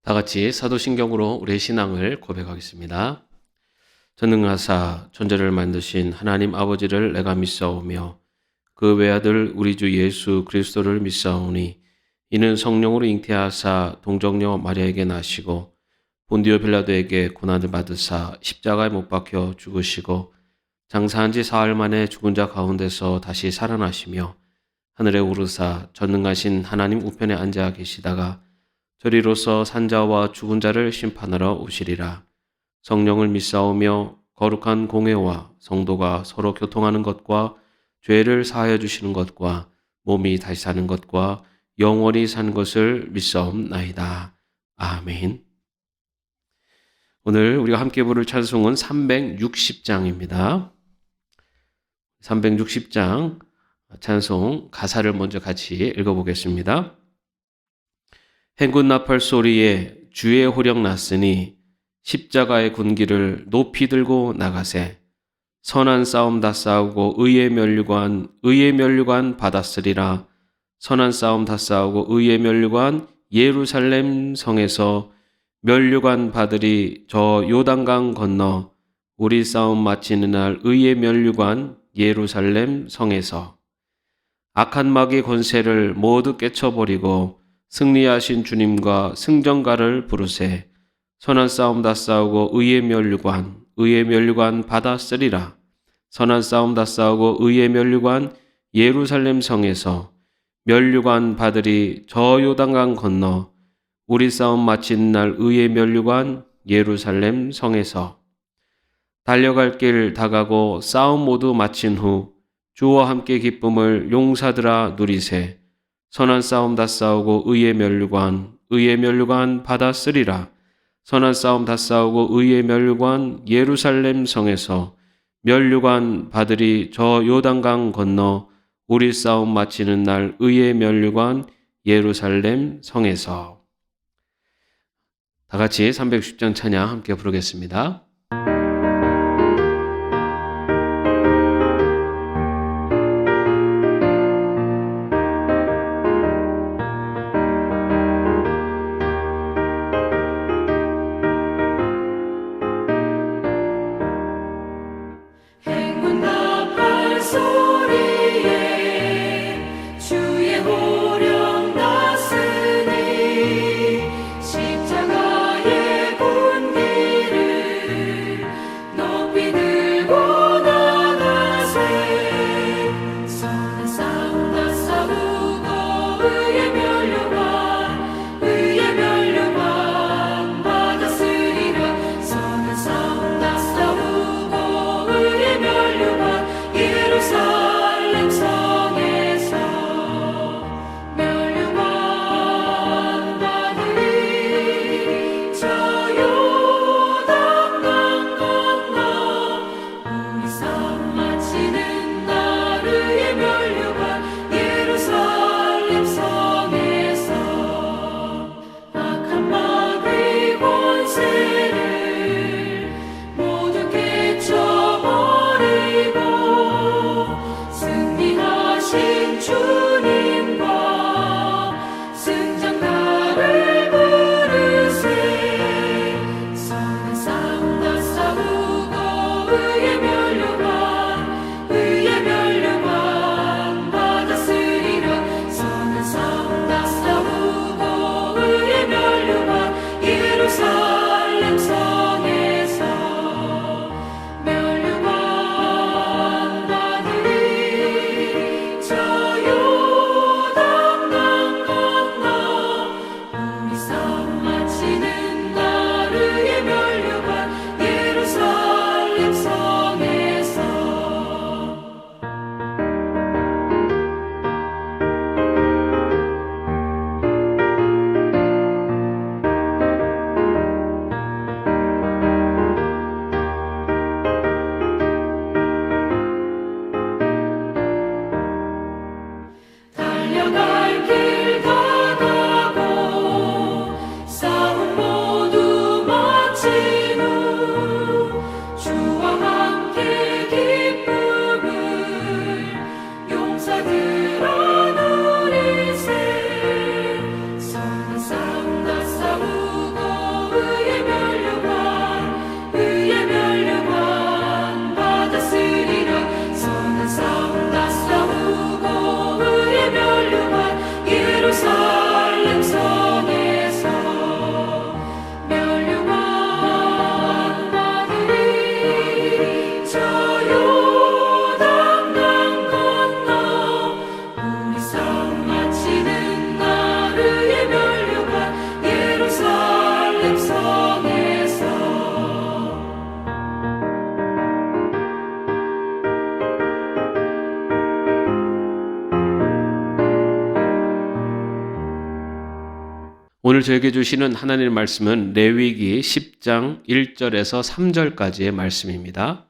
다 같이 사도신경으로 우리의 신앙을 고백하겠습니다. 전능하사 천지를 만드신 하나님 아버지를 내가 믿사오며 그 외아들 우리 주 예수 그리스도를 믿사오니 이는 성령으로 잉태하사 동정녀 마리아에게 나시고 본디오 빌라도에게 고난을 받으사 십자가에 못 박혀 죽으시고 장사한 지 사흘 만에 죽은 자 가운데서 다시 살아나시며 하늘에 오르사 전능하신 하나님 우편에 앉아 계시다가 저리로서 산자와 죽은 자를 심판하러 오시리라. 성령을 믿사오며 거룩한 공회와 성도가 서로 교통하는 것과 죄를 사하여 주시는 것과 몸이 다시 사는 것과 영원히 사는 것을 믿사옵나이다. 아멘. 오늘 우리가 함께 부를 찬송은 360장입니다. 360장 찬송 가사를 먼저 같이 읽어보겠습니다. 행군 나팔 소리에 주의 호령 났으니 십자가의 군기를 높이 들고 나가세. 선한 싸움 다 싸우고 의의 면류관 받았으리라. 선한 싸움 다 싸우고 의의 면류관 예루살렘 성에서 면류관 받으리. 저 요단강 건너 우리 싸움 마치는 날 의의 면류관 예루살렘 성에서 악한 마귀 권세를 모두 깨쳐버리고 승리하신 주님과 승전가를 부르세. 선한 싸움 다 싸우고 의의 면류관 받았으리라. 선한 싸움 다 싸우고 의의 면류관 예루살렘 성에서 면류관 받으리. 저 요단강 건너 우리 싸움 마친 날 의의 면류관 예루살렘 성에서 달려갈 길 다가고 싸움 모두 마친 후 주와 함께 기쁨을 용사들아 누리세. 선한 싸움 다 싸우고 의의 면류관 받았으리라. 선한 싸움 다 싸우고 의의 면류관 예루살렘 성에서 면류관 받으리. 저 요단강 건너 우리 싸움 마치는 날 의의 면류관 예루살렘 성에서. 다 같이 360장 찬양 함께 부르겠습니다. 싸우고 오늘 저에게 주시는 하나님의 말씀은 레위기 10장 1절에서 3절까지의 말씀입니다.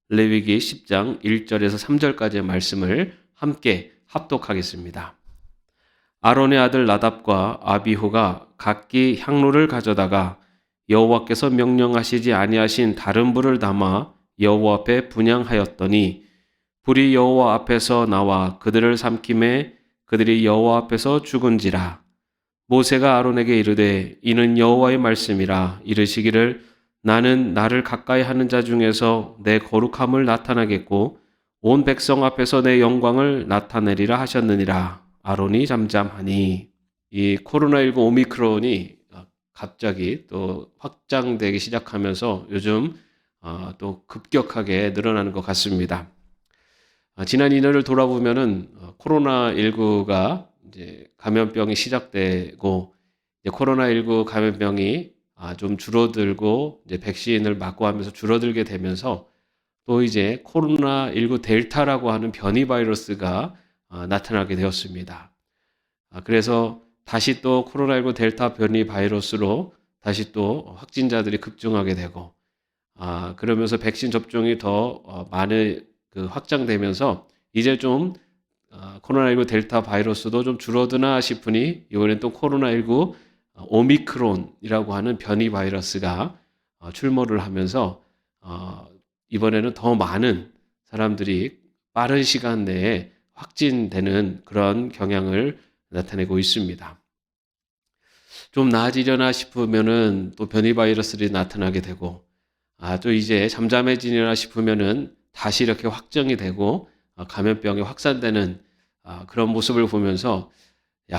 레위기 10장 1절에서 3절까지의 말씀을 함께 합독하겠습니다. 아론의 아들 나답과 아비후가 각기 향로를 가져다가 여호와께서 명령하시지 아니하신 다른 불을 담아 여호와 앞에 분향하였더니 불이 여호와 앞에서 나와 그들을 삼킴에 그들이 여호와 앞에서 죽은지라. 모세가 아론에게 이르되 이는 여호와의 말씀이라. 이르시기를 나는 나를 가까이 하는 자 중에서 내 거룩함을 나타나겠고 온 백성 앞에서 내 영광을 나타내리라 하셨느니라. 아론이 잠잠하니. 이 코로나19 오미크론이 갑자기 또 확장되기 시작하면서 요즘 또 급격하게 늘어나는 것 같습니다. 지난 2년을 돌아보면은 코로나19가 이제 감염병이 시작되고 이제 코로나19 감염병이 좀 줄어들고 이제 백신을 맞고 하면서 줄어들게 되면서 또 이제 코로나19 델타라고 하는 변이 바이러스가 나타나게 되었습니다. 그래서 다시 또 코로나19 델타 변이 바이러스로 다시 또 확진자들이 급증하게 되고 그러면서 백신 접종이 더 많이 확장되면서 이제 좀 코로나19 델타 바이러스도 좀 줄어드나 싶으니 이번엔 또 코로나19 오미크론이라고 하는 변이 바이러스가 출몰을 하면서 이번에는 더 많은 사람들이 빠른 시간 내에 확진되는 그런 경향을 나타내고 있습니다. 좀 나아지려나 싶으면은 또 변이 바이러스들이 나타나게 되고 또 이제 잠잠해지려나 싶으면은 다시 이렇게 확정이 되고 감염병이 확산되는 그런 모습을 보면서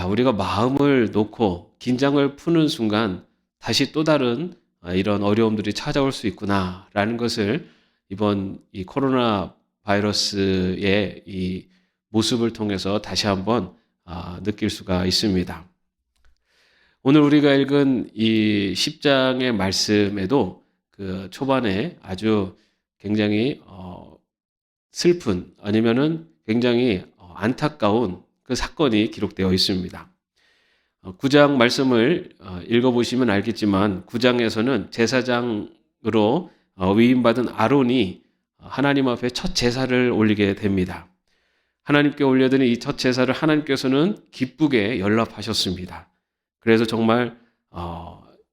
우리가 마음을 놓고 긴장을 푸는 순간 다시 또 다른 이런 어려움들이 찾아올 수 있구나라는 것을 이번 이 코로나 바이러스의 이 모습을 통해서 다시 한번 느낄 수가 있습니다. 오늘 우리가 읽은 이 10장의 말씀에도 그 초반에 아주 굉장히 슬픈 아니면은 굉장히 안타까운 그 사건이 기록되어 있습니다. 9장 말씀을 읽어보시면 알겠지만 9장에서는 제사장으로 위임받은 아론이 하나님 앞에 첫 제사를 올리게 됩니다. 하나님께 올려드린 이 첫 제사를 하나님께서는 기쁘게 연락하셨습니다. 그래서 정말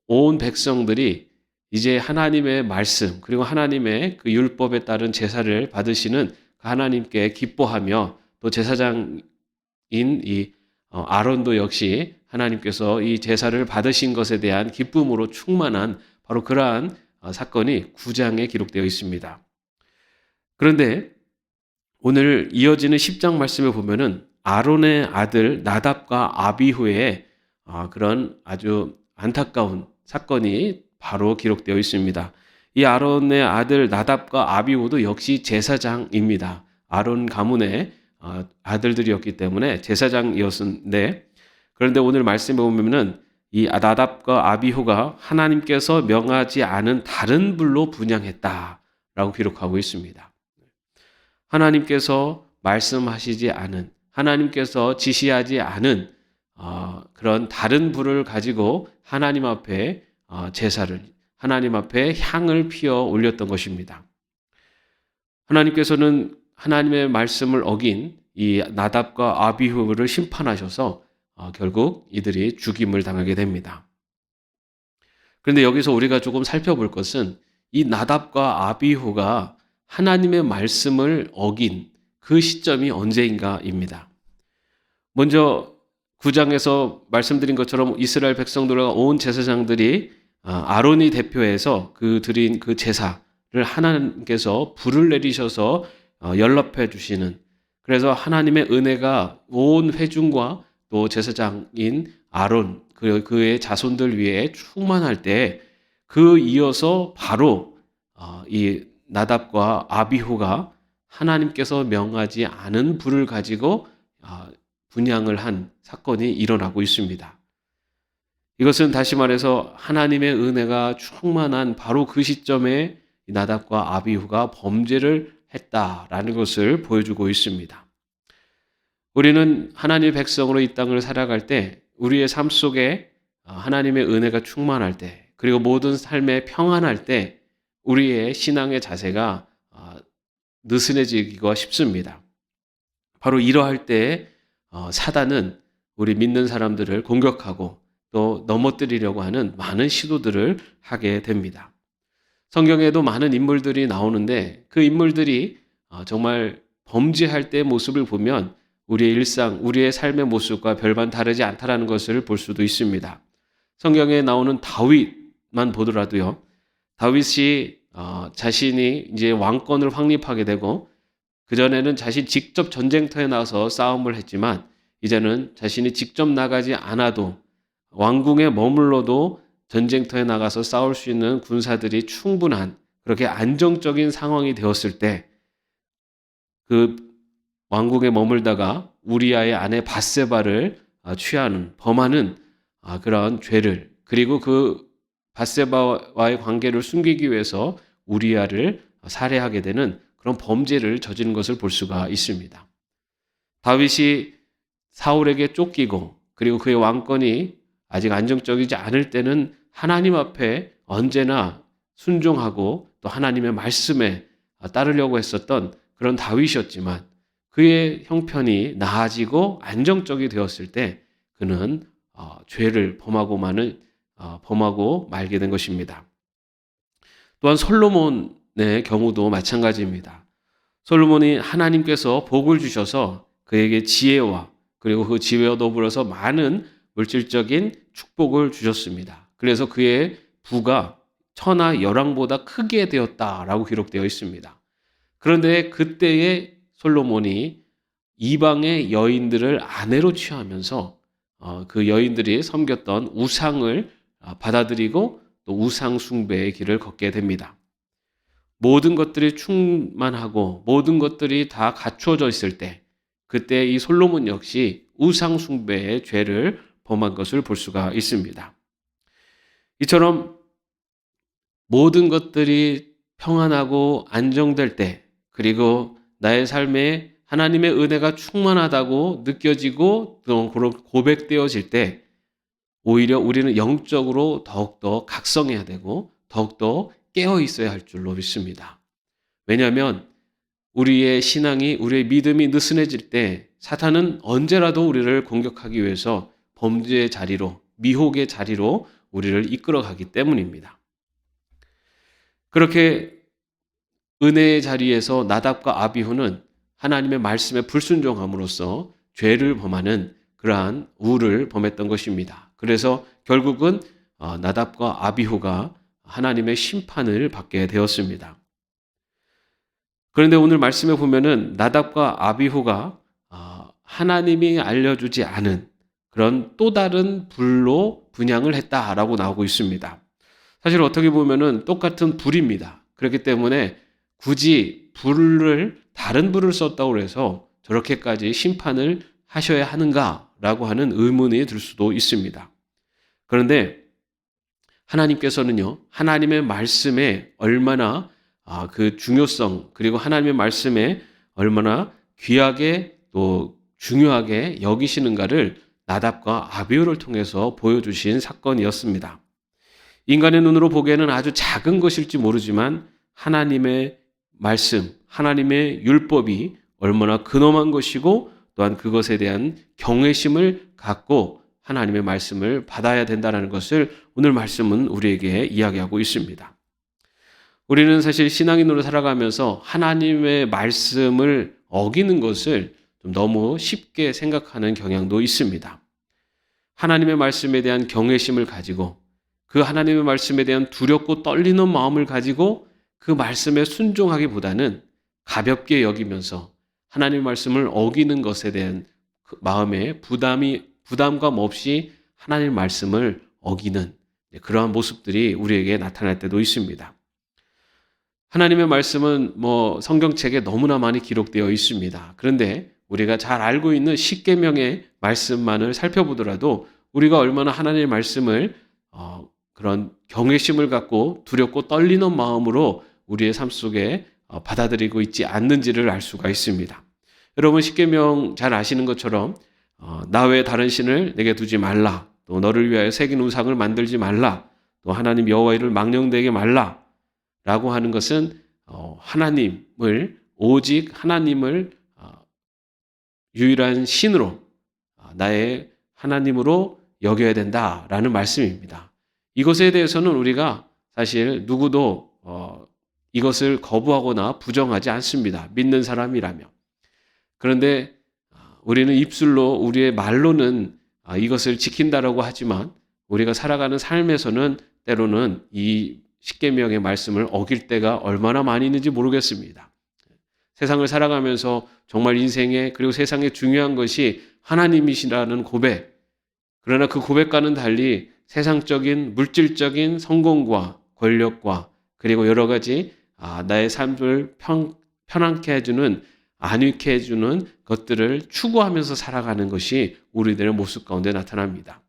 온 백성들이 이제 하나님의 말씀 그리고 하나님의 그 율법에 따른 제사를 받으시는 하나님께 기뻐하며 또 제사장인 이 아론도 역시 하나님께서 이 제사를 받으신 것에 대한 기쁨으로 충만한 바로 그러한 사건이 9장에 기록되어 있습니다. 그런데 오늘 이어지는 10장 말씀에 보면은 아론의 아들 나답과 아비후의 그런 아주 안타까운 사건이 바로 기록되어 있습니다. 이 아론의 아들 나답과 아비후도 역시 제사장입니다. 아론 가문의 아들들이었기 때문에 제사장이었는데 그런데 오늘 말씀에 보면은 이 나답과 아비후가 하나님께서 명하지 않은 다른 불로 분향했다라고 기록하고 있습니다. 하나님께서 말씀하시지 않은 하나님께서 지시하지 않은 그런 다른 불을 가지고 하나님 앞에 제사를 하나님 앞에 향을 피워 올렸던 것입니다. 하나님께서는 하나님의 말씀을 어긴 이 나답과 아비후를 심판하셔서 결국 이들이 죽임을 당하게 됩니다. 그런데 여기서 우리가 조금 살펴볼 것은 이 나답과 아비후가 하나님의 말씀을 어긴 그 시점이 언제인가입니다. 먼저 9장에서 말씀드린 것처럼 이스라엘 백성들과 온 제사장들이 아론이 대표해서 그 드린 그 제사를 하나님께서 불을 내리셔서 연락해 주시는 그래서 하나님의 은혜가 온 회중과 또 제사장인 아론 그의 자손들 위에 충만할 때 그 이어서 바로 이 나답과 아비후가 하나님께서 명하지 않은 불을 가지고 분향을 한 사건이 일어나고 있습니다. 이것은 다시 말해서 하나님의 은혜가 충만한 바로 그 시점에 나답과 아비후가 범죄를 했다라는 것을 보여주고 있습니다. 우리는 하나님의 백성으로 이 땅을 살아갈 때 우리의 삶 속에 하나님의 은혜가 충만할 때, 그리고 모든 삶에 평안할 때 우리의 신앙의 자세가 느슨해지기가 쉽습니다. 바로 이러할 때 사단은 우리 믿는 사람들을 공격하고 또 넘어뜨리려고 하는 많은 시도들을 하게 됩니다. 성경에도 많은 인물들이 나오는데 그 인물들이 정말 범죄할 때의 모습을 보면 우리의 일상, 우리의 삶의 모습과 별반 다르지 않다라는 것을 볼 수도 있습니다. 성경에 나오는 다윗만 보더라도요. 다윗이 자신이 이제 왕권을 확립하게 되고 그전에는 자신 직접 전쟁터에 나가서 싸움을 했지만 이제는 자신이 직접 나가지 않아도 왕궁에 머물러도 전쟁터에 나가서 싸울 수 있는 군사들이 충분한 그렇게 안정적인 상황이 되었을 때 그 왕궁에 머물다가 우리아의 아내 밧세바를 취하는 범하는 그런 죄를, 그리고 그 밧세바와의 관계를 숨기기 위해서 우리아를 살해하게 되는 그런 범죄를 저지른 것을 볼 수가 있습니다. 다윗이 사울에게 쫓기고 그리고 그의 왕권이 아직 안정적이지 않을 때는 하나님 앞에 언제나 순종하고 또 하나님의 말씀에 따르려고 했었던 그런 다윗이었지만 그의 형편이 나아지고 안정적이 되었을 때 그는 죄를 범하고 말게 된 것입니다. 또한 솔로몬의 경우도 마찬가지입니다. 솔로몬이 하나님께서 복을 주셔서 그에게 지혜와 그리고 그 지혜와 더불어서 많은 물질적인 축복을 주셨습니다. 그래서 그의 부가 천하 열왕보다 크게 되었다라고 기록되어 있습니다. 그런데 그때의 솔로몬이 이방의 여인들을 아내로 취하면서 그 여인들이 섬겼던 우상을 받아들이고 또 우상 숭배의 길을 걷게 됩니다. 모든 것들이 충만하고 모든 것들이 다 갖추어져 있을 때 그때 이 솔로몬 역시 우상 숭배의 죄를 범한 것을 볼 수가 있습니다. 이처럼 모든 것들이 평안하고 안정될 때 그리고 나의 삶에 하나님의 은혜가 충만하다고 느껴지고 또 고백되어질 때 오히려 우리는 영적으로 더욱더 각성해야 되고 더욱더 깨어 있어야 할 줄로 믿습니다. 왜냐하면 우리의 신앙이, 우리의 믿음이 느슨해질 때 사탄은 언제라도 우리를 공격하기 위해서 범죄의 자리로, 미혹의 자리로 우리를 이끌어가기 때문입니다. 그렇게 은혜의 자리에서 나답과 아비후는 하나님의 말씀에 불순종함으로써 죄를 범하는 그러한 우를 범했던 것입니다. 그래서 결국은 나답과 아비후가 하나님의 심판을 받게 되었습니다. 그런데 오늘 말씀에 보면은 나답과 아비후가 하나님이 알려주지 않은 그런 또 다른 불로 분향을 했다라고 나오고 있습니다. 사실 어떻게 보면은 똑같은 불입니다. 그렇기 때문에 굳이 다른 불을 썼다고 해서 저렇게까지 심판을 하셔야 하는가라고 하는 의문이 들 수도 있습니다. 그런데 하나님께서는요, 하나님의 말씀에 얼마나 그 중요성, 그리고 하나님의 말씀에 얼마나 귀하게 또 중요하게 여기시는가를 나답과 아비후를 통해서 보여주신 사건이었습니다. 인간의 눈으로 보기에는 아주 작은 것일지 모르지만 하나님의 말씀, 하나님의 율법이 얼마나 근엄한 것이고 또한 그것에 대한 경외심을 갖고 하나님의 말씀을 받아야 된다는 것을 오늘 말씀은 우리에게 이야기하고 있습니다. 우리는 사실 신앙인으로 살아가면서 하나님의 말씀을 어기는 것을 좀 너무 쉽게 생각하는 경향도 있습니다. 하나님의 말씀에 대한 경외심을 가지고 그 하나님의 말씀에 대한 두렵고 떨리는 마음을 가지고 그 말씀에 순종하기보다는 가볍게 여기면서 하나님의 말씀을 어기는 것에 대한 그 마음의 부담감 없이 하나님의 말씀을 어기는 그러한 모습들이 우리에게 나타날 때도 있습니다. 하나님의 말씀은 성경책에 너무나 많이 기록되어 있습니다. 그런데 우리가 잘 알고 있는 십계명의 말씀만을 살펴보더라도 우리가 얼마나 하나님의 말씀을 그런 경외심을 갖고 두렵고 떨리는 마음으로 우리의 삶 속에 받아들이고 있지 않는지를 알 수가 있습니다. 여러분 십계명 잘 아시는 것처럼 나 외에 다른 신을 내게 두지 말라, 또 너를 위하여 새긴 우상을 만들지 말라, 또 하나님 여호와 이름을 망령되게 말라 라고 하는 것은 오직 하나님을 유일한 신으로, 나의 하나님으로 여겨야 된다라는 말씀입니다. 이것에 대해서는 우리가 사실 누구도 이것을 거부하거나 부정하지 않습니다. 믿는 사람이라면. 그런데 우리는 입술로, 우리의 말로는 이것을 지킨다라고 하지만 우리가 살아가는 삶에서는 때로는 이 십계명의 말씀을 어길 때가 얼마나 많이 있는지 모르겠습니다. 세상을 살아가면서 정말 인생에, 그리고 세상에 중요한 것이 하나님이시라는 고백, 그러나 그 고백과는 달리 세상적인 물질적인 성공과 권력과 그리고 여러 가지 나의 삶을 편안케 해주는, 안위케 해주는 것들을 추구하면서 살아가는 것이 우리들의 모습 가운데 나타납니다.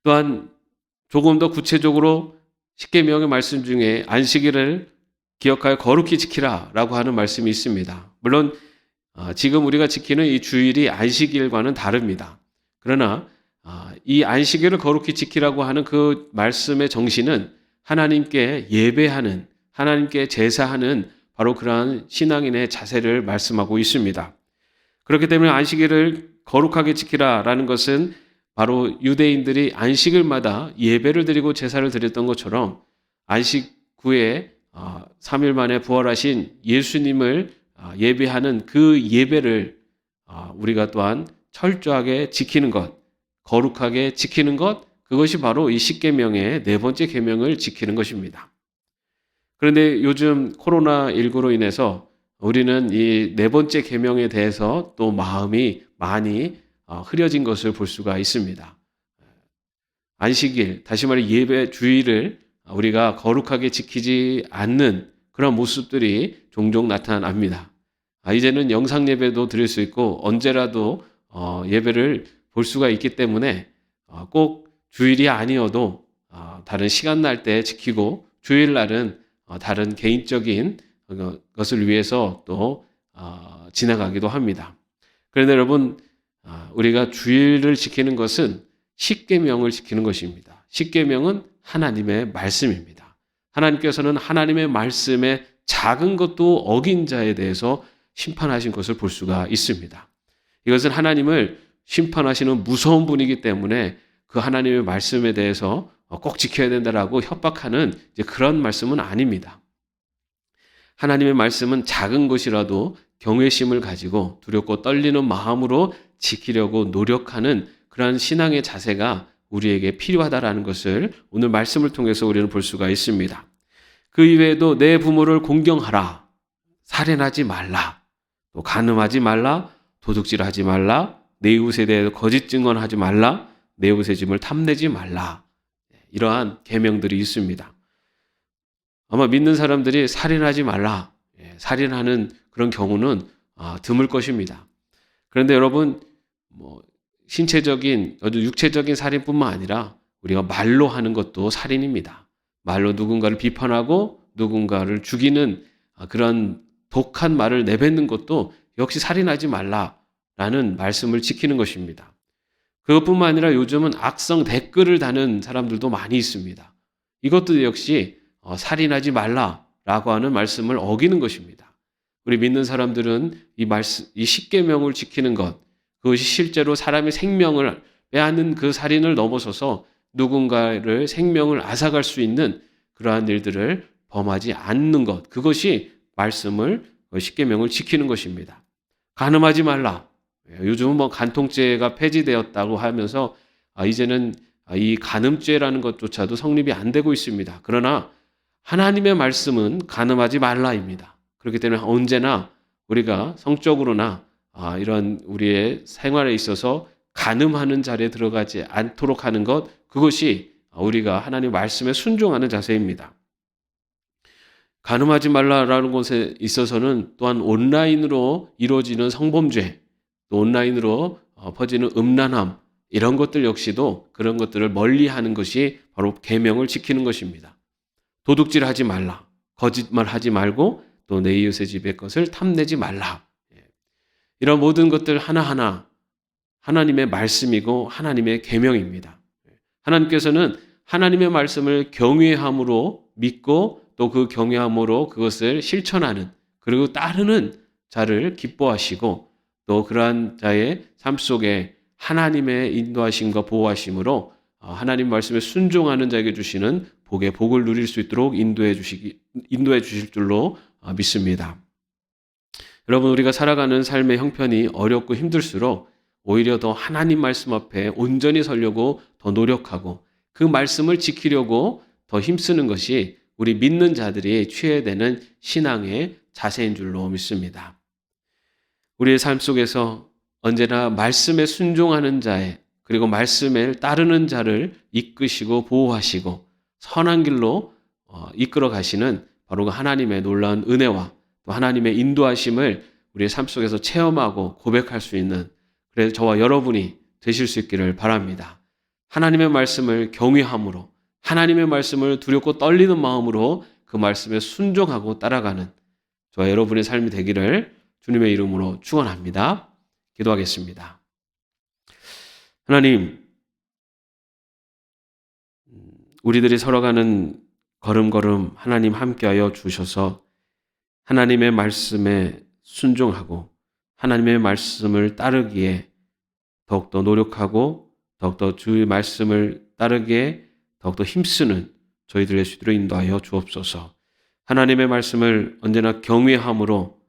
또한 조금 더 구체적으로 십계명의 말씀 중에 안식일을 기억하여 거룩히 지키라 라고 하는 말씀이 있습니다. 물론 지금 우리가 지키는 이 주일이 안식일과는 다릅니다. 그러나 이 안식일을 거룩히 지키라고 하는 그 말씀의 정신은 하나님께 예배하는, 하나님께 제사하는 바로 그러한 신앙인의 자세를 말씀하고 있습니다. 그렇기 때문에 안식일을 거룩하게 지키라라는 것은 바로 유대인들이 안식일마다 예배를 드리고 제사를 드렸던 것처럼 안식 후에 3일 만에 부활하신 예수님을 예배하는 그 예배를 우리가 또한 철저하게 지키는 것, 거룩하게 지키는 것, 그것이 바로 이 십계명의 네 번째 계명을 지키는 것입니다. 그런데 요즘 코로나19로 인해서 우리는 이 네 번째 계명에 대해서 또 마음이 많이 흐려진 것을 볼 수가 있습니다. 안식일, 다시 말해 예배 주일을 우리가 거룩하게 지키지 않는 그런 모습들이 종종 나타납니다. 이제는 영상 예배도 드릴 수 있고 언제라도 예배를 볼 수가 있기 때문에 꼭 주일이 아니어도 다른 시간 날 때 지키고 주일날은 다른 개인적인 것을 위해서 또 지나가기도 합니다. 그런데 여러분, 우리가 주일을 지키는 것은 십계명을 지키는 것입니다. 십계명은 하나님의 말씀입니다. 하나님께서는 하나님의 말씀에 작은 것도 어긴 자에 대해서 심판하신 것을 볼 수가 있습니다. 이것은 하나님을 심판하시는 무서운 분이기 때문에 그 하나님의 말씀에 대해서 꼭 지켜야 된다라고 협박하는 그런 말씀은 아닙니다. 하나님의 말씀은 작은 것이라도 경외심을 가지고 두렵고 떨리는 마음으로 지키려고 노력하는 그러한 신앙의 자세가 우리에게 필요하다라는 것을 오늘 말씀을 통해서 우리는 볼 수가 있습니다. 그 이외에도 내 부모를 공경하라, 살인하지 말라, 또 간음하지 말라, 도둑질하지 말라, 내 이웃에 대해서 거짓 증언하지 말라, 내 이웃의 짐을 탐내지 말라. 이러한 계명들이 있습니다. 아마 믿는 사람들이 살인하지 말라, 살인하는 그런 경우는 드물 것입니다. 그런데 여러분, 신체적인, 육체적인 살인뿐만 아니라 우리가 말로 하는 것도 살인입니다. 말로 누군가를 비판하고 누군가를 죽이는 그런 독한 말을 내뱉는 것도 역시 살인하지 말라라는 말씀을 지키는 것입니다. 그것뿐만 아니라 요즘은 악성 댓글을 다는 사람들도 많이 있습니다. 이것도 역시 살인하지 말라라고 하는 말씀을 어기는 것입니다. 우리 믿는 사람들은 이 십계명을 지키는 것, 그것이 실제로 사람의 생명을 빼앗는 그 살인을 넘어서서 누군가를 생명을 앗아갈 수 있는 그러한 일들을 범하지 않는 것, 그것이 십계명을 지키는 것입니다. 간음하지 말라. 요즘은 간통죄가 폐지되었다고 하면서 이제는 이 간음죄라는 것조차도 성립이 안 되고 있습니다. 그러나 하나님의 말씀은 간음하지 말라입니다. 그렇기 때문에 언제나 우리가 성적으로나 이런 우리의 생활에 있어서 간음하는 자리에 들어가지 않도록 하는 것, 그것이 우리가 하나님 말씀에 순종하는 자세입니다. 간음하지 말라라는 것에 있어서는 또한 온라인으로 이루어지는 성범죄, 또 온라인으로 퍼지는 음란함, 이런 것들 역시도 그런 것들을 멀리하는 것이 바로 계명을 지키는 것입니다. 도둑질하지 말라, 거짓말하지 말고 또 내 이웃의 집의 것을 탐내지 말라. 이런 모든 것들 하나하나 하나님의 말씀이고 하나님의 계명입니다. 하나님께서는 하나님의 말씀을 경외함으로 믿고 또 그 경외함으로 그것을 실천하는 그리고 따르는 자를 기뻐하시고 또 그러한 자의 삶 속에 하나님의 인도하심과 보호하심으로 하나님 말씀에 순종하는 자에게 주시는 복의 복을 누릴 수 있도록 인도해 주실 줄로 믿습니다. 여러분, 우리가 살아가는 삶의 형편이 어렵고 힘들수록 오히려 더 하나님 말씀 앞에 온전히 서려고 더 노력하고 그 말씀을 지키려고 더 힘쓰는 것이 우리 믿는 자들이 취해야 되는 신앙의 자세인 줄로 믿습니다. 우리의 삶 속에서 언제나 말씀에 순종하는 자의 그리고 말씀에 따르는 자를 이끄시고 보호하시고 선한 길로 이끌어 가시는 바로 그 하나님의 놀라운 은혜와 또 하나님의 인도하심을 우리의 삶 속에서 체험하고 고백할 수 있는 그래서 저와 여러분이 되실 수 있기를 바랍니다. 하나님의 말씀을 경외함으로 하나님의 말씀을 두렵고 떨리는 마음으로 그 말씀에 순종하고 따라가는 저와 여러분의 삶이 되기를 주님의 이름으로 축원합니다. 기도하겠습니다. 하나님, 우리들이 살아가는 걸음걸음 하나님 함께하여 주셔서 하나님의 말씀에 순종하고 하나님의 말씀을 따르기에 더욱더 노력하고 더욱더 주의 말씀을 따르기에 더욱더 힘쓰는 저희들 될 수 있도록 인도하여 주옵소서. 하나님의 말씀을 언제나 경외함으로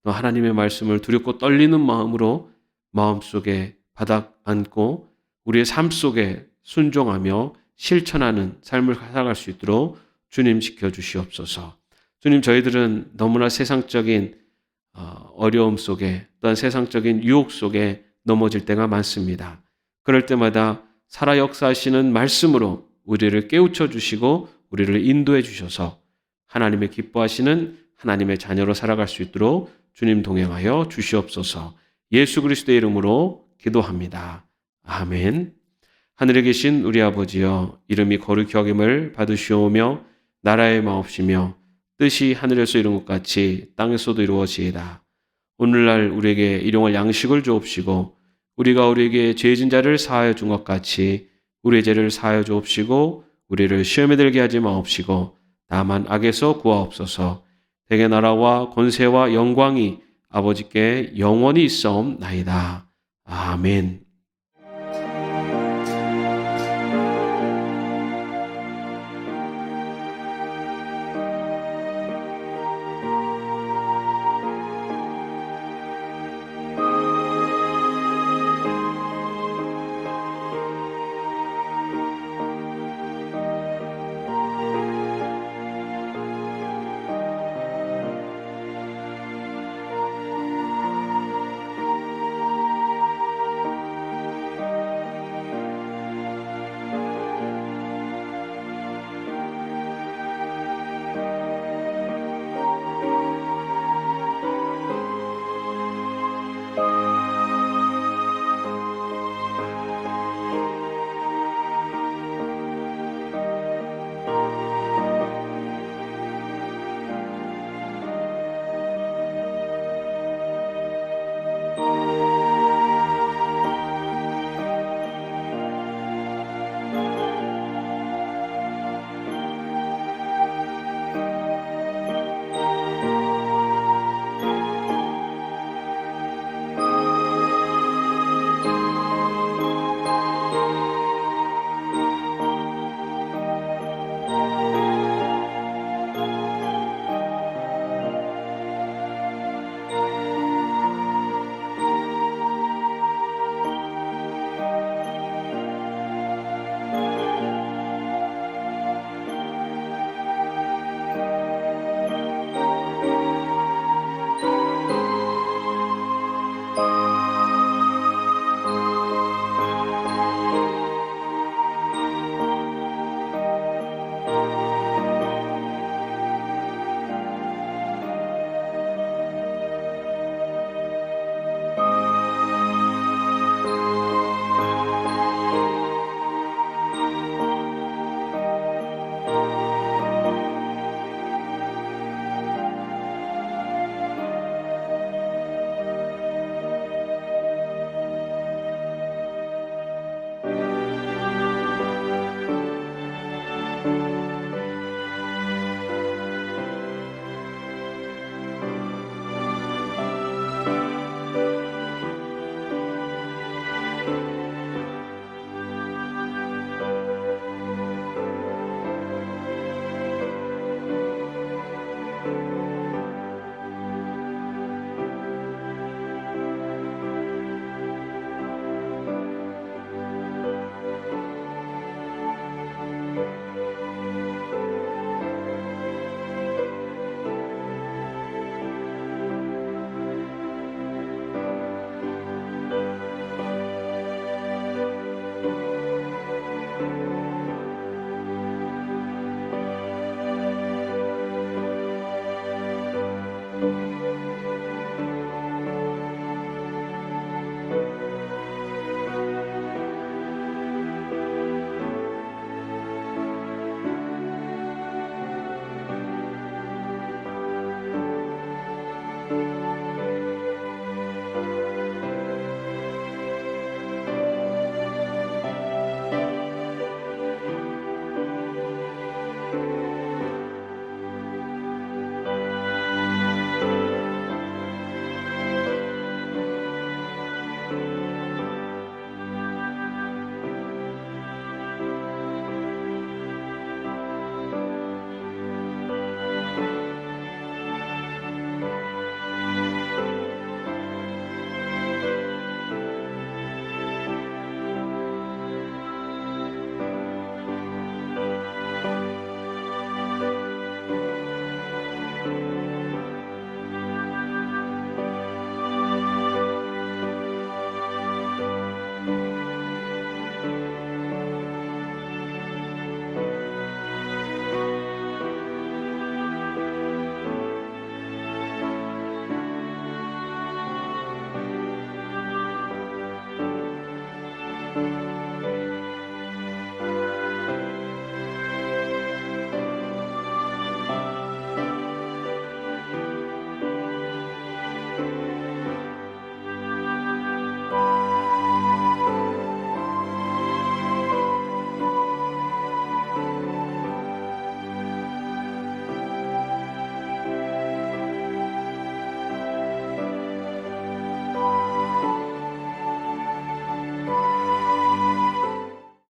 또 하나님의 말씀을 두렵고 떨리는 마음으로 마음속에 바닥 안고 우리의 삶 속에 순종하며 실천하는 삶을 살아갈 수 있도록 주님 지켜주시옵소서. 주님, 저희들은 너무나 세상적인 어려움 속에 또한 세상적인 유혹 속에 넘어질 때가 많습니다. 그럴 때마다 살아 역사하시는 말씀으로 우리를 깨우쳐 주시고 우리를 인도해 주셔서 하나님의 기뻐하시는 하나님의 자녀로 살아갈 수 있도록 주님 동행하여 주시옵소서. 예수 그리스도의 이름으로 기도합니다. 아멘. 하늘에 계신 우리 아버지여, 이름이 거룩히 여김을 받으시오며 나라의 마옵시며 뜻이 하늘에서 이룬 것 같이 땅에서도 이루어지이다. 오늘날 우리에게 일용할 양식을 주옵시고 우리가 우리에게 죄진 자를 사하여 준 것 같이 우리의 죄를 사하여 주옵시고 우리를 시험에 들게 하지 마옵시고 다만 악에서 구하옵소서. 대개 나라와 권세와 영광이 아버지께 영원히 있사옵나이다. 아멘.